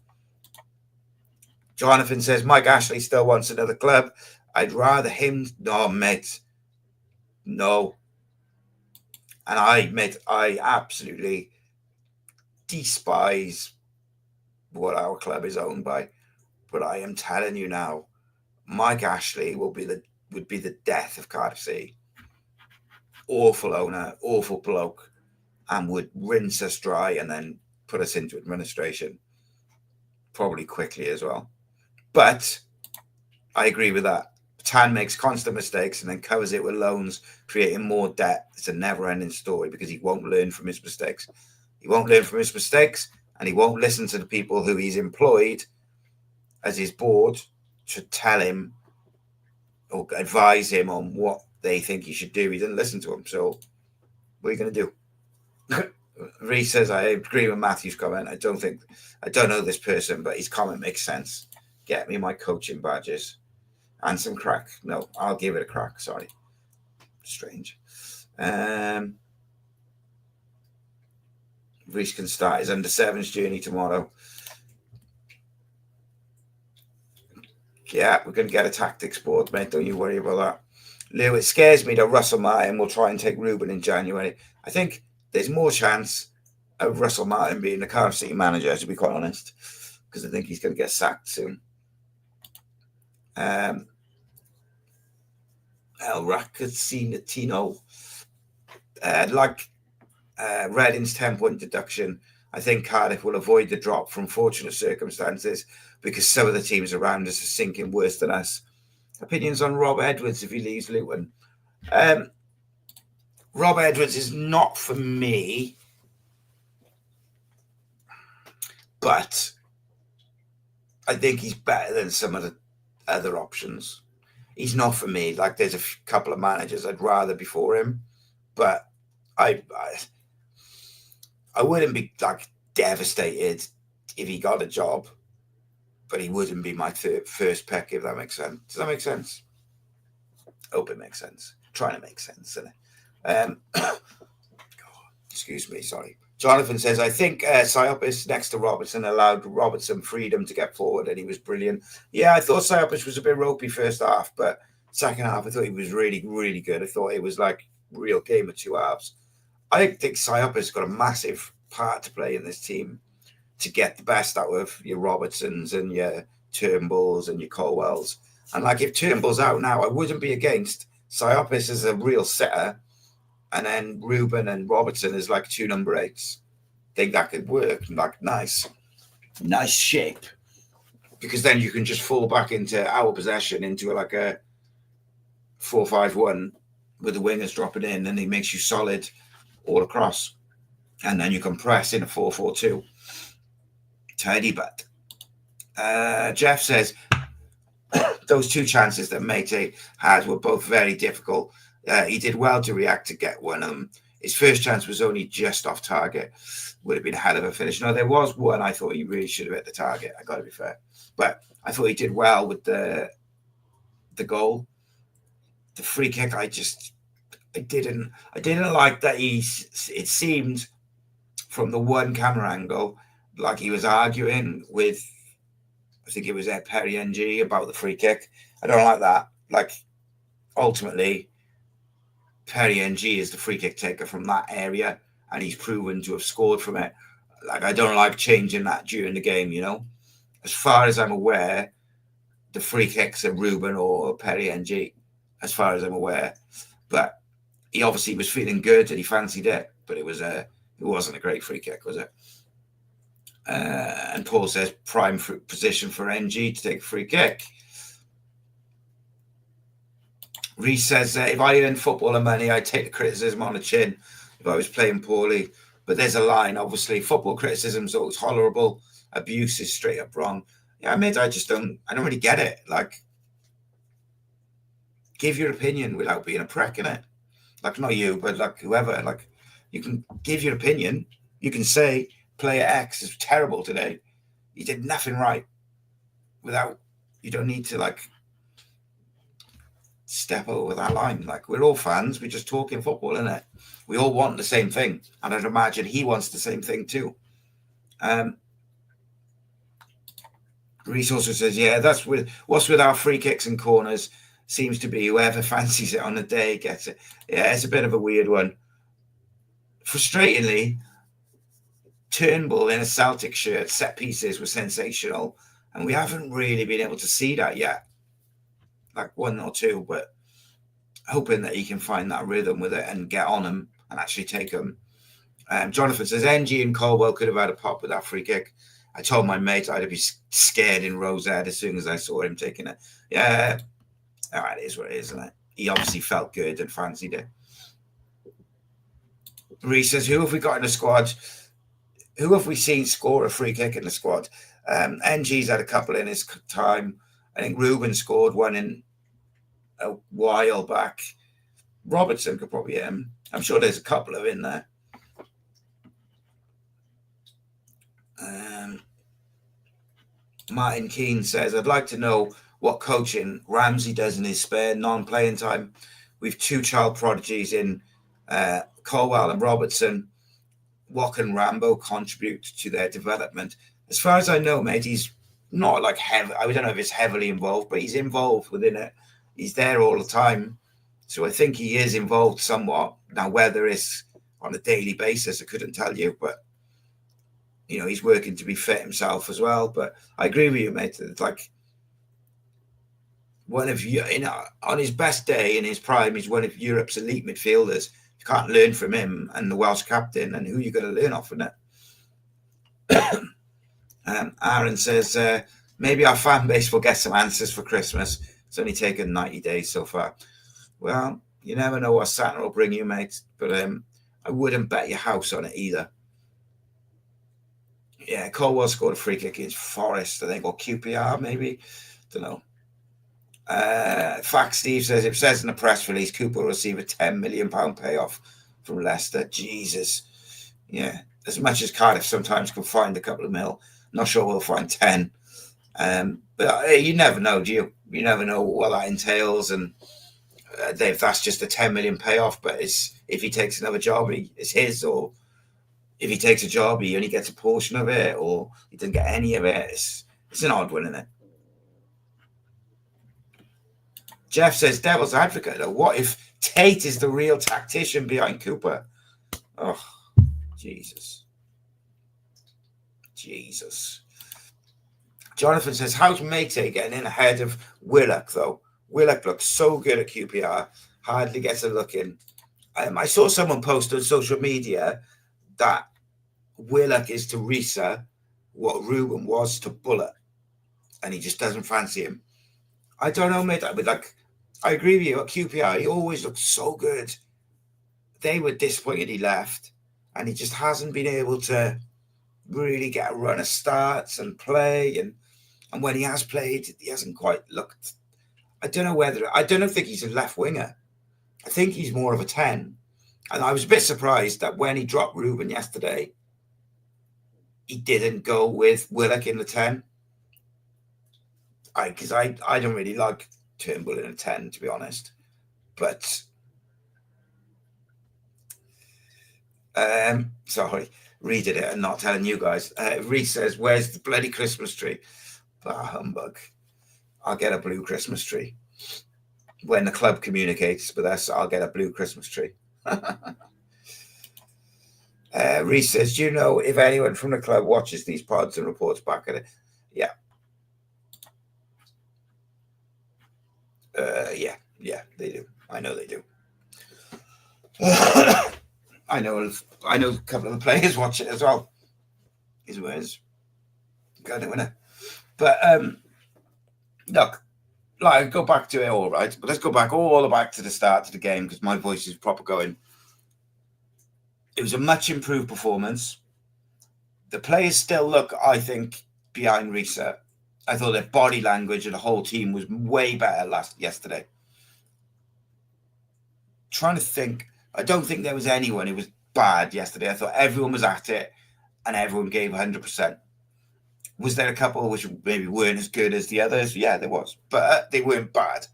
Jonathan says, Mike Ashley still wants another club. I'd rather him. No, mate. No. And I absolutely despise what our club is owned by. But I am telling you now, Mike Ashley would be the death of Cardiff City. Awful owner, awful bloke, and would rinse us dry and then put us into administration. Probably quickly as well. But I agree with that. Tan makes constant mistakes and then covers it with loans, creating more debt. It's a never-ending story because he won't learn from his mistakes. He won't learn from his mistakes, and he won't listen to the people who he's employed as his board to tell him or advise him on what they think he should do. He didn't listen to him. So what are you going to do? Rhys says, I agree with Matthew's comment. I don't know this person, but his comment makes sense. Get me my coaching badges and some crack. No, I'll give it a crack. Sorry. Strange. Rhys can start his under-7s journey tomorrow. Yeah, we're going to get a tactics board, mate. Don't you worry about that. Lou, it scares me that Russell Martin will try and take Ruben in January. I think there's more chance of Russell Martin being the Cardiff City manager, to be quite honest, because I think he's going to get sacked soon. El Raccacinatino, Reading's 10-point deduction. I think Cardiff will avoid the drop from fortunate circumstances because some of the teams around us are sinking worse than us. Opinions on Rob Edwards if he leaves Luton? Rob Edwards is not for me, but I think he's better than some of the other options. He's not for me. There's a couple of managers I'd rather before him, but I wouldn't be devastated if he got a job, but he wouldn't be my first pick, if that makes sense. Does that make sense? Hope it makes sense. Trying to make sense, isn't it? Excuse me, sorry. Jonathan says, I think Siopis next to Robertson allowed Robertson freedom to get forward, and he was brilliant. Yeah, I thought Siopis was a bit ropey first half, but second half I thought he was really, really good. I thought it was real game of two halves. I think Siopis got a massive part to play in this team. to get the best out of your Robertsons and your Turnbulls and your Colwells. And like if Turnbull's out now, I wouldn't be against Siopis as a real setter, and then Ruben and Robertson is like 2 number 8s. Think that could work. Like nice shape, because then you can just fall back into our possession into like a 4-5-1 with the wingers dropping in, and he makes you solid all across, and then you can press in a 4-4-2. Tidy but. Jeff says those 2 chances that Matty had were both very difficult. He did well to react to get one of them. His first chance was only just off target. Would have been a hell of a finish. No, there was one I thought he really should have hit the target. I got to be fair, but I thought he did well with the goal. The free kick, I didn't like that. It seemed from the one camera angle like he was arguing with, I think it was Perry NG about the free kick. I don't like that. Like ultimately, Perry NG is the free kick taker from that area, and he's proven to have scored from it. Like I don't like changing that during the game, you know. As far as I'm aware, the free kicks are Ruben or Perry NG, as far as I'm aware. But he obviously was feeling good and he fancied it, but it wasn't a great free kick, was it? And Paul says prime position for NG to take a free kick. Rhys says, if I earned footballer money, I'd take the criticism on the chin if I was playing poorly. But there's a line, obviously. Football criticism is always tolerable. Abuse is straight up wrong. Yeah, I don't really get it. Like, give your opinion without being a prick, innit? Like, not you, but like whoever. Like, you can give your opinion. You can say player X is terrible today. He did nothing right. You don't need to like step over that line. Like, we're all fans. We're just talking football, innit? We all want the same thing. And I'd imagine he wants the same thing too. Rhys also says, yeah, what's with our free kicks and corners seems to be whoever fancies it on the day gets it. Yeah, it's a bit of a weird one. Frustratingly, Turnbull in a Celtic shirt, set pieces were sensational, and we haven't really been able to see that yet. Like 1 or 2, but hoping that he can find that rhythm with it and get on him and actually take him. Jonathan says, NG and Colwell could have had a pop with that free kick. I told my mate I'd be scared in Rosette as soon as I saw him taking it. Yeah, all right, it is what it is, isn't it? He obviously felt good and fancied it. Rhys says, who have we got in the squad? Who have we seen score a free kick in the squad? NG's had a couple in his time. I think Ruben scored one in a while back. Robertson could probably hit him. I'm sure there's a couple of in there. Martin Keane says, I'd like to know what coaching Ramsey does in his spare non-playing time. We've 2 child prodigies in Colwell and Robertson. What can Rambo contribute to their development? As far as I know, mate, he's not like heavy. I don't know if he's heavily involved, but he's involved within it. He's there all the time. So I think he is involved somewhat. Now, whether it's on a daily basis, I couldn't tell you, but you know, he's working to be fit himself as well. But I agree with you, mate. It's like one of you, you know, on his best day in his prime, he's one of Europe's elite midfielders. You can't learn from him and the Welsh captain, and who are you going to learn off in it? Aaron says, maybe our fan base will get some answers for Christmas. It's only taken 90 days so far. Well, you never know what Santa will bring you, mate. But I wouldn't bet your house on it either. Yeah, Colwell scored a free kick against Forest, I think, or QPR, maybe. Don't know. Fact Steve says, it says in the press release, Cooper will receive a £10 million payoff from Leicester. Jesus. Yeah. As much as Cardiff sometimes can find a couple of mil, not sure we'll find 10. But you never know, do you? You never know what that entails. And if that's just a 10 million payoff, but if he takes another job, it's his, or if he takes a job, he only gets a portion of it, or he doesn't get any of it. It's an odd one, isn't it? Jeff says, devil's advocate, though. What if Tate is the real tactician behind Cooper? Oh, Jesus. Jesus. Jonathan says, how's Mate getting in ahead of Willock, though? Willock looks so good at QPR, hardly gets a look in. I saw someone post on social media that Willock is to Rhys what Ruben was to Bullet, and he just doesn't fancy him. I don't know, mate. I agree with you. At QPR, he always looks so good. They were disappointed he left, and he just hasn't been able to really get a run of starts and play. And when he has played, he hasn't quite looked. I don't think he's a left winger. I think he's more of a 10. And I was a bit surprised that when he dropped Ruben yesterday, he didn't go with Willock in the 10. Because I don't really like Turnbull in a 10, to be honest. But sorry, reading it and not telling you guys. Rhys says, where's the bloody Christmas tree? Bah, humbug. I'll get a blue Christmas tree. When the club communicates with us, I'll get a blue Christmas tree. Rhys says, do you know if anyone from the club watches these pods and reports back at it? Yeah. Yeah, they do. I know they do. I know a couple of the players watch it as well. His words. Got it, winner. But look, like, go back to it all right. But let's go back all the back to the start of the game because my voice is proper going. It was a much improved performance. The players still look, I think, behind Rhys. I thought their body language and the whole team was way better yesterday. Trying to think, I don't think there was anyone who was bad yesterday. I thought everyone was at it and everyone gave 100%. Was there a couple which maybe weren't as good as the others? Yeah, there was, but they weren't bad.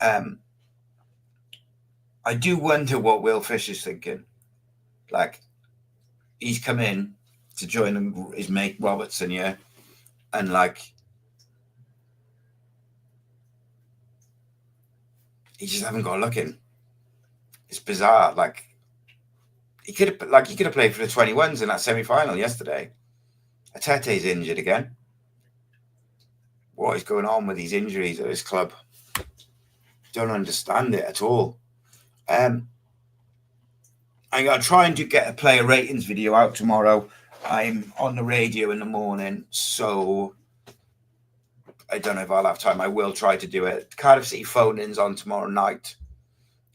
I do wonder what Will Fish is thinking. Like, he's come in to join his mate Robertson, yeah, and like, he just haven't got a look in. It's bizarre. Like, he could have played for the 21s in that semi-final yesterday. Atete's injured again. What is going on with these injuries at this club? Don't understand it at all. I'm going to try and get a player ratings video out tomorrow. I'm on the radio in the morning, so I don't know if I'll have time. I will try to do it. Cardiff City phone-ins on tomorrow night.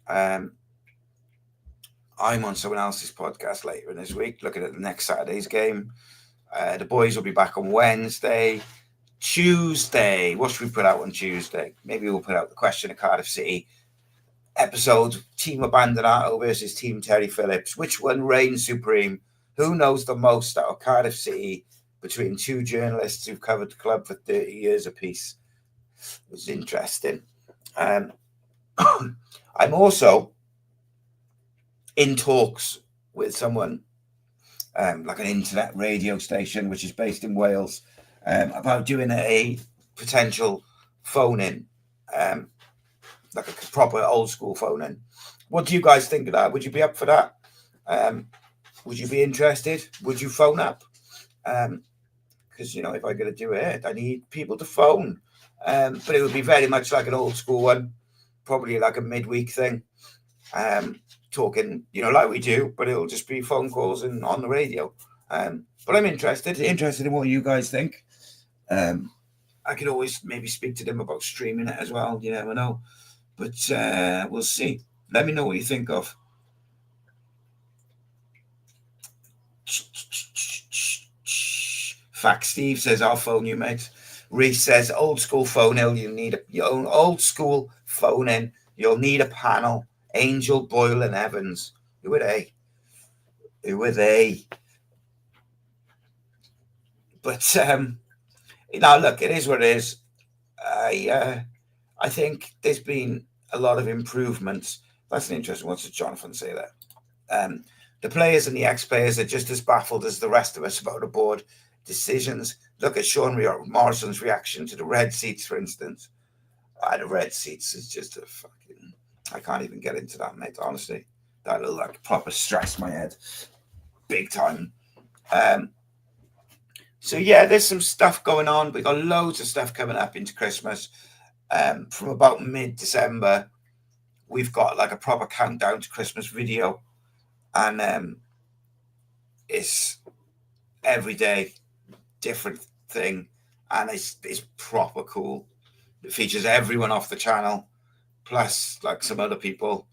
I'm on someone else's podcast later in this week, looking at the next Saturday's game. The boys will be back on Wednesday. Tuesday, what should we put out on Tuesday? Maybe we'll put out the question of Cardiff City episode, Team Abandonato versus Team Terry Phillips. Which one reigns supreme? Who knows the most out of Cardiff City between two journalists who've covered the club for 30 years apiece? It was interesting. I'm also in talks with someone, like an internet radio station, which is based in Wales, about doing a potential phone-in, like a proper old-school phone-in. What do you guys think of that? Would you be up for that? Would you be interested? Would you phone up? Because, if I'm going to do it, I need people to phone. But it would be very much like an old-school one, probably like a midweek thing. Talking, like we do, but it'll just be phone calls and on the radio. But I'm interested in what you guys think. I could always maybe speak to them about streaming it as well. You never know. But we'll see. Let me know what you think of. Fact Steve says, I'll phone you, mate. Rhys says, old school phone in. You need your own old school phone in. You'll need a panel. Angel, Boyle, and Evans. Who are they? But look, it is what it is. I think there's been a lot of improvements. That's an interesting one. What does Jonathan say there? The players and the ex-players are just as baffled as the rest of us about the board decisions. Look at Sean Morrison's reaction to the red seats, for instance. The red seats is just a fucking... I can't even get into that, mate, honestly. That'll proper stress my head. Big time. So yeah, there's some stuff going on. We got loads of stuff coming up into Christmas. From about mid-December, we've got like a proper countdown to Christmas video, and it's every day different thing, and it's proper cool. It features everyone off the channel, plus like some other people,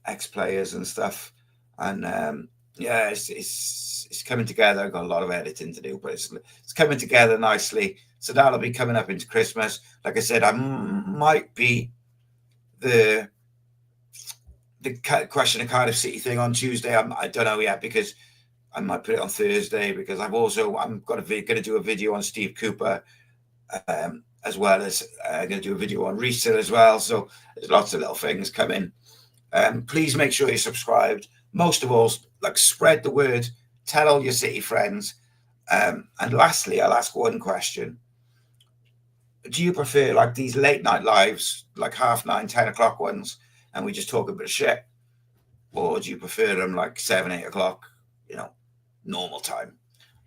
ex-players and stuff, and yeah, it's coming together. I've got a lot of editing to do, but it's coming together nicely. So that'll be coming up into Christmas. Like I said, I might be the question of Cardiff City thing on Tuesday. I don't know yet, because I might put it on Thursday, because I'm going to do a video on Steve Cooper, as well as going to do a video on Rhys as well. So there's lots of little things coming. Please make sure you're subscribed. Most of all, like, spread the word, tell all your City friends. And lastly, I'll ask one question. Do you prefer like these late night lives, like 9:30, 10 o'clock ones, and we just talk a bit of shit? Or do you prefer them like 7, 8 o'clock, normal time?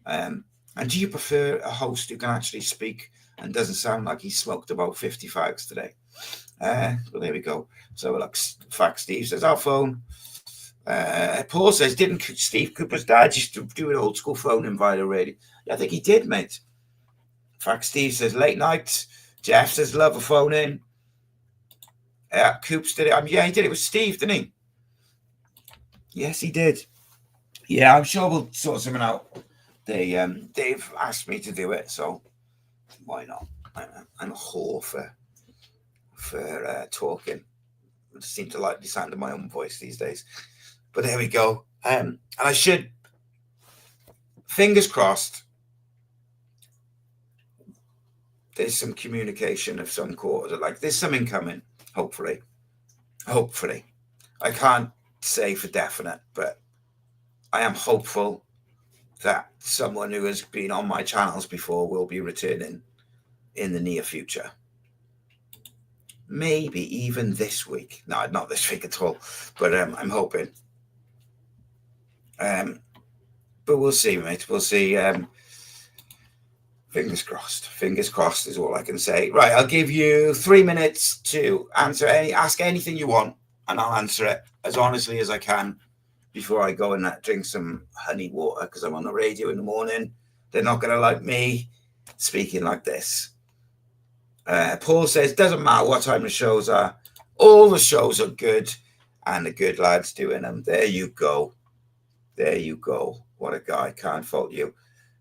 And do you prefer a host who can actually speak and doesn't sound like he smoked about 50 fags today? Well, there we go. So, like, fact, Steve says, our phone. Paul says, didn't Steve Cooper's dad used to do an old school phone in via the radio? Yeah, I think he did, mate. Fact, Steve says, late night. Jeff says, love a phone in. Yeah, Coops did it. Yeah, he did it with Steve, didn't he? Yes, he did. Yeah, I'm sure we'll sort something out. They've asked me to do it, so why not? I'm a whore for talking. I just seem to like the sound of my own voice these days. But there we go. And I should, fingers crossed, there's some communication of some sort. Like, there's something coming, hopefully. I can't say for definite, but I am hopeful that someone who has been on my channels before will be returning in the near future. Maybe even this week. No, not this week at all, but I'm hoping. But we'll see, mate. We'll see. Fingers crossed is all I can say. Right, I'll give you 3 minutes to ask anything you want, and I'll answer it as honestly as I can before I go and drink some honey water, because I'm on the radio in the morning. They're not going to like me speaking like this. Paul says, doesn't matter what time the shows are. All the shows are good, and the good lads doing them. There you go. What a guy. Can't fault you.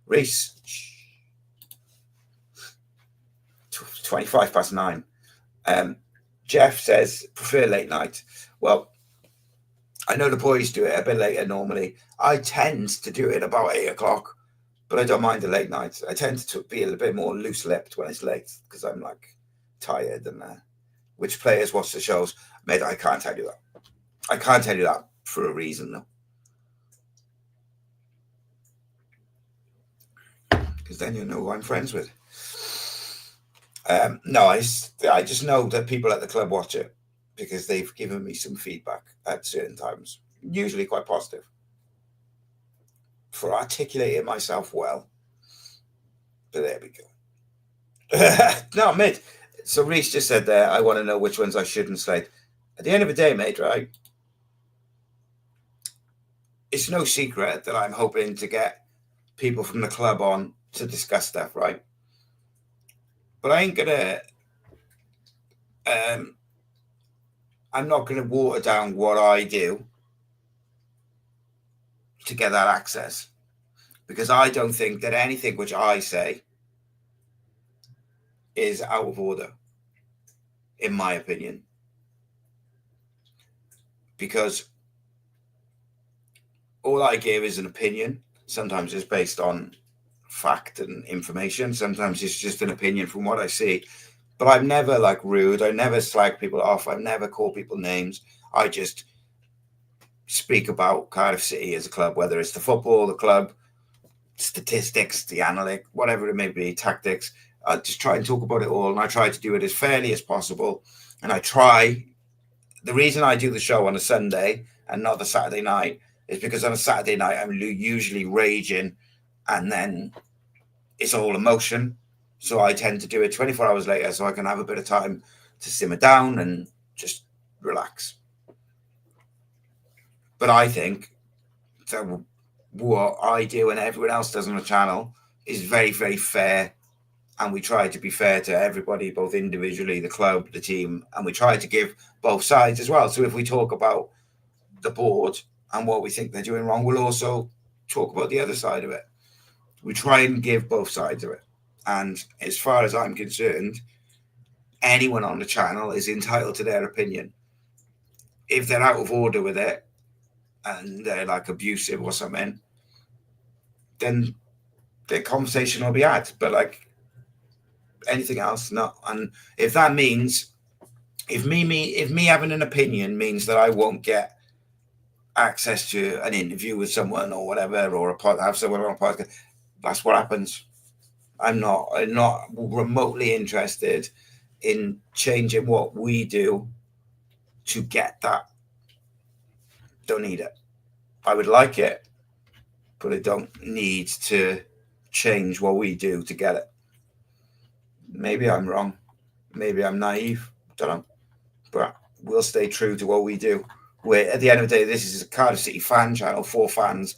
Rhys, 9:25. Jeff says, prefer late night. Well, I know the boys do it a bit later normally. I tend to do it about 8 o'clock, but I don't mind the late night. I tend to be a little bit more loose-lipped when it's late, because I'm like tired. And which players watch the shows? Mate, I can't tell you that. I can't tell you that for a reason, though. Because then you know who I'm friends with. No, I just know that people at the club watch it, because they've given me some feedback at certain times, usually quite positive, for articulating myself well. But there we go. No, mate. So Rhys just said there, I want to know which ones I shouldn't slate. At the end of the day, mate, right? It's no secret that I'm hoping to get people from the club on to discuss stuff, right? But I ain't gonna. I'm not going to water down what I do to get that access, because I don't think that anything which I say is out of order, in my opinion. Because all I give is an opinion. Sometimes it's based on fact and information. Sometimes it's just an opinion from what I see. But I'm never like rude. I never slag people off. I never call people names. I just speak about Cardiff City as a club, whether it's the football, the club, statistics, the analytic, whatever it may be, tactics. I just try and talk about it all, and I try to do it as fairly as possible. And the reason I do the show on a Sunday and not the Saturday night is because on a Saturday night I'm usually raging, and then it's all emotion. So I tend to do it 24 hours later so I can have a bit of time to simmer down and just relax. But I think that what I do and everyone else does on the channel is very, very fair. And we try to be fair to everybody, both individually, the club, the team, and we try to give both sides as well. So if we talk about the board and what we think they're doing wrong, we'll also talk about the other side of it. We try and give both sides of it. And as far as I'm concerned, anyone on the channel is entitled to their opinion. If they're out of order with it and they're like abusive or something, then the conversation will be had. But like anything else, no. And if that means, if me having an opinion means that I won't get access to an interview with someone or whatever, or have someone on a podcast, that's what happens. I'm not remotely interested in changing what we do to get that. Don't need it. I would like it, but I don't need to change what we do to get it. Maybe I'm wrong. Maybe I'm naive. Don't know. But we'll stay true to what we do. We're, at the end of the day, this is a Cardiff City fan channel for fans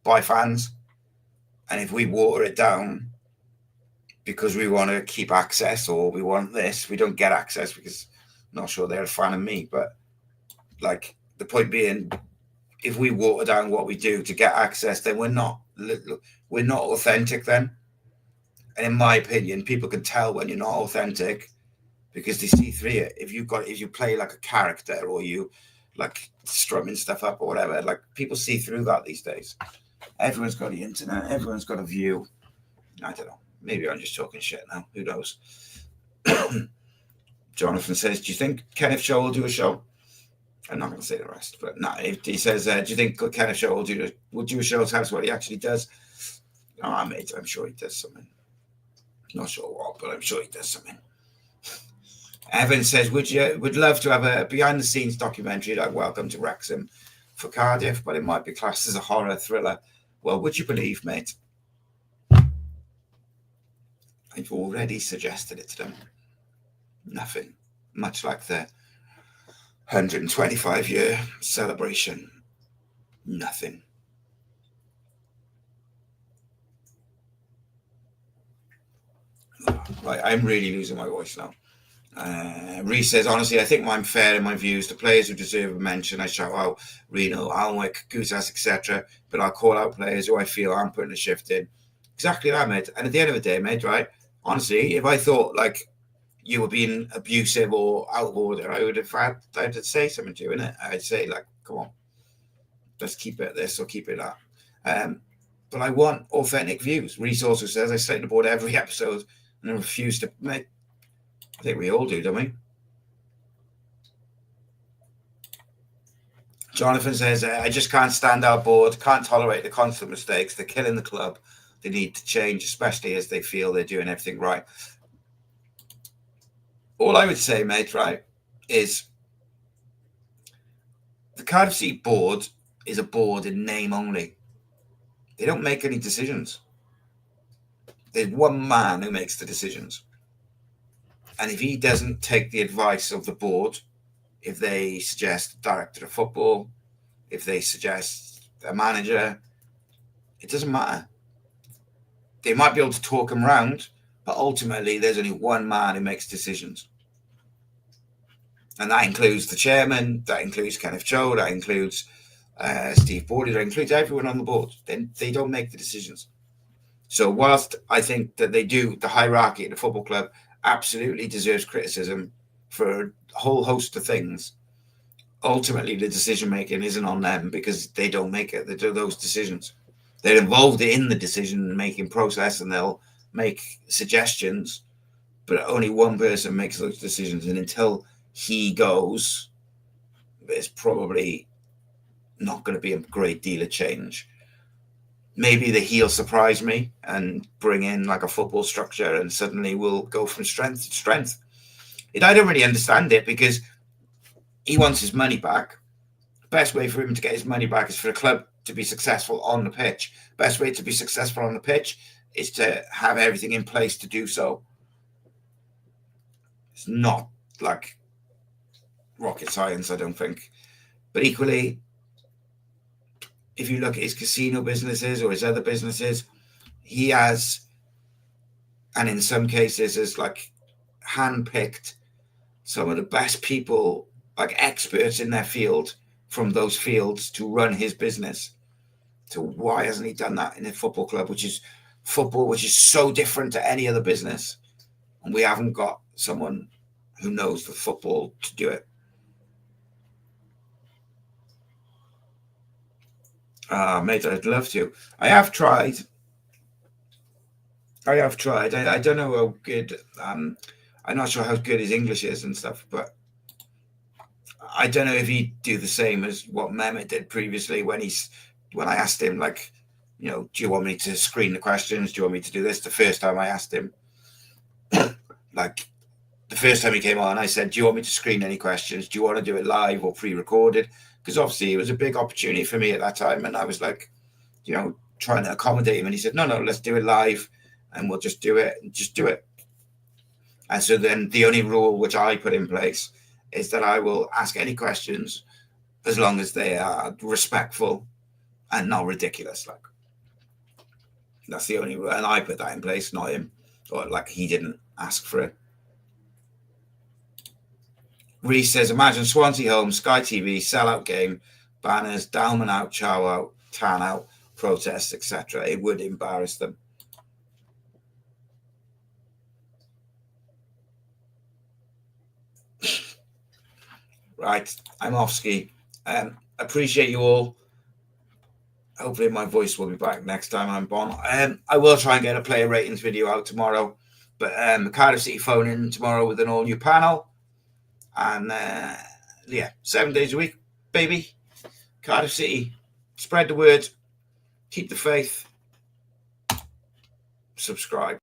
by fans. And if we water it down because we want to keep access or we want this, we don't get access because I'm not sure they're a fan of me. But like the point being, if we water down what we do to get access, then we're not authentic then. And in my opinion, people can tell when you're not authentic because they see through it. If you play like a character or you like strumming stuff up or whatever, like people see through that these days. Everyone's got the internet. Everyone's got a view. I don't know. Maybe I'm just talking shit now. Who knows? Jonathan says, do you think Kenneth Shaw will do a show? I'm not going to say the rest, but no. He says, do you think Kenneth Shaw will do a show? Tell us what he actually does. Oh, mate, I'm sure he does something. Not sure what, but I'm sure he does something. Evan says, would love to have a behind the scenes documentary like Welcome to Wrexham for Cardiff, but it might be classed as a horror thriller. Well, would you believe, mate? I've already suggested it to them. Nothing. Much like the 125-year celebration. Nothing. Right, I'm really losing my voice now. Rhys says, honestly, I think I'm fair in my views. The players who deserve a mention, I shout out Reno, Alnwick, Guzas, etc. But I'll call out players who I feel aren't putting a shift in. Exactly that, mate. And at the end of the day, mate, right? Honestly, if I thought like you were being abusive or out of order, I would have had to say something to you, innit? I'd say, like, come on, let's keep it this or keep it that. But I want authentic views. Rhys also says, I slate the board every episode and I refuse to, mate. I think we all do, don't we? Jonathan says, I just can't stand our board, can't tolerate the constant mistakes. They're killing the club. They need to change, especially as they feel they're doing everything right. All I would say, mate, right, is the Cardiff City board is a board in name only. They don't make any decisions. There's one man who makes the decisions. And if he doesn't take the advice of the board, if they suggest director of football, if they suggest a manager, it doesn't matter. They might be able to talk him around, but ultimately there's only one man who makes decisions. And that includes the chairman, that includes Kenneth Cho, that includes Steve Bordy, that includes everyone on the board. Then they don't make the decisions. So whilst I think that they do, the hierarchy at the football club absolutely deserves criticism for a whole host of things, ultimately the decision making isn't on them because they don't make it. They do those decisions. They're involved in the decision making process and they'll make suggestions, but only one person makes those decisions. And until he goes, there's probably not going to be a great deal of change. Maybe he'll surprise me and bring in like a football structure and suddenly we'll go from strength to strength. I don't really understand it because he wants his money back. The best way for him to get his money back is for the club to be successful on the pitch. Best way to be successful on the pitch is to have everything in place to do so. It's not like rocket science, I don't think. But equally, if you look at his casino businesses or his other businesses, he has, and in some cases has like handpicked some of the best people, like experts in their field from those fields to run his business. So why hasn't he done that in a football club, which is football, which is so different to any other business? And we haven't got someone who knows the football to do it. Mate, I'd love to. I have tried. I don't know how good. I'm not sure how good his English is and stuff, but I don't know if he'd do the same as what Mehmet did previously when I asked him, like, you know, do you want me to screen the questions? Do you want me to do this? The first time I asked him, like, the first time he came on, I said, do you want me to screen any questions? Do you want to do it live or pre-recorded? Because obviously it was a big opportunity for me at that time. And I was like, you know, trying to accommodate him. And he said, no, let's do it live and we'll just do it. And so then the only rule which I put in place is that I will ask any questions as long as they are respectful and not ridiculous. Like, that's the only rule. And I put that in place, not him. Or like he didn't ask for it. Rhys says, imagine Swansea home, Sky TV, sellout game, banners, Dalman out, Chow out, Tan out, protests, etc. It would embarrass them. Right, I'm off ski. Appreciate you all. Hopefully my voice will be back next time I'm on. I will try and get a player ratings video out tomorrow. But Cardiff City phone in tomorrow with an all-new panel. And, 7 days a week, baby. Cardiff City. Spread the word. Keep the faith. Subscribe.